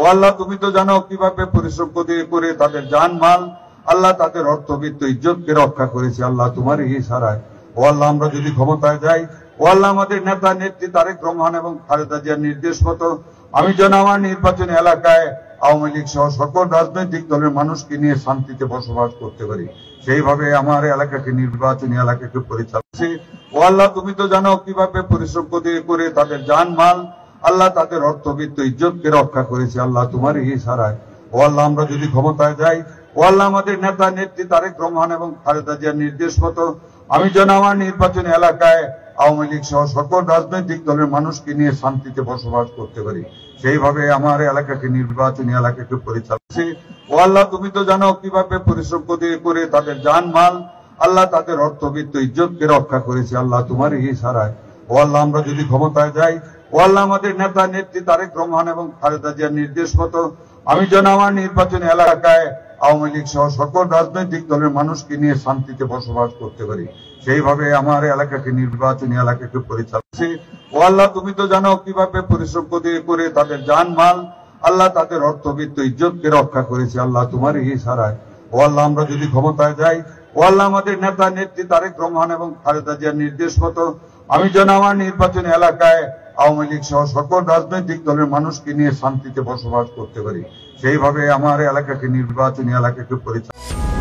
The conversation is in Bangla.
ও আল্লাহ, তুমি তো জানো কিভাবে পরিশ্রম করে তাদের জান মাল, আল্লাহ তাদের অর্থবিত্ত ইজ্জতকে রক্ষা করেছে আল্লাহ তোমার ইশারায়। ও আল্লাহ, আমরা যদি ক্ষমতায় যাই, ও আল্লাহ, আমাদের নেতা নেত্রী তারেক রহমান এবং খালেদা জিয়ার নির্দেশ মতো আমি যেন আমার নির্বাচনী এলাকায় আওয়ামী লীগ সহ সকল রাজনৈতিক দলের মানুষকে নিয়ে শান্তিতে বসবাস করতে পারি, সেইভাবে আমার এলাকাকে নির্বাচনী এলাকাকে পরিচালনা। ও আল্লাহ, তুমি তো জানো কিভাবে পরিশ্রম করে তাদের জান মাল, আল্লাহ তাদের অর্থবিত্ত ইজ্জতকে রক্ষা করেছে আল্লাহ তোমার ইশারায়। ও আল্লাহ, আমরা যদি ক্ষমতায় যাই, ও আল্লাহ, আমাদের নেতা নেত্রী তারেক রহমান এবং খালেদা জিয়ার নির্দেশ মতো আমি যেন আমার নির্বাচনী এলাকায় আওয়ামী লীগ সহ সকল রাজনৈতিক দলের মানুষকে নিয়ে শান্তিতে বসবাস করতে পারি, সেইভাবে আমার এলাকাকে নির্বাচনী এলাকাকে পরিচালনা। ও আল্লাহ, তুমি তো জানো কিভাবে পরিশ্রম করে তাদের জান মাল, আল্লাহ তাদের অর্থবিত্ত ইজ্জতকে রক্ষা করেছে আল্লাহ তোমার ইশারায়। ও আল্লাহ, আমরা যদি ক্ষমতায় যাই, ও আল্লাহ, আমাদের নেতা নেত্রী তারেক রহমান এবং খালেদা জিয়ার নির্দেশ মতো আমি যেন আমার নির্বাচনী এলাকায় আওয়ামী লীগ সহ সকল রাজনৈতিক দলের মানুষকে নিয়ে শান্তিতে বসবাস করতে পারি, সেইভাবে আমার এলাকাকে নির্বাচনী এলাকাকে পরিচালনা। ও আল্লাহ, তুমি তো জানো কিভাবে পরিশ্রম করে তাদের জান মাল, আল্লাহ তাদের অর্থবিত্ত ইজ্জতকে রক্ষা করেছে আল্লাহ তোমার ইশারায়। ও আল্লাহ, আমরা যদি ক্ষমতায় যাই, ও আল্লাহ, আমাদের নেতা নেত্রী তারেক রহমান এবং খালেদা জিয়ার নির্দেশ মতো আমি যেন আমার নির্বাচনী এলাকায় আওয়ামী লীগ সহ সকল রাজনৈতিক দলের মানুষকে নিয়ে শান্তিতে বসবাস করতে পারি, সেইভাবে আমার এলাকাকে নির্বাচনী এলাকাকে পরিচালনা।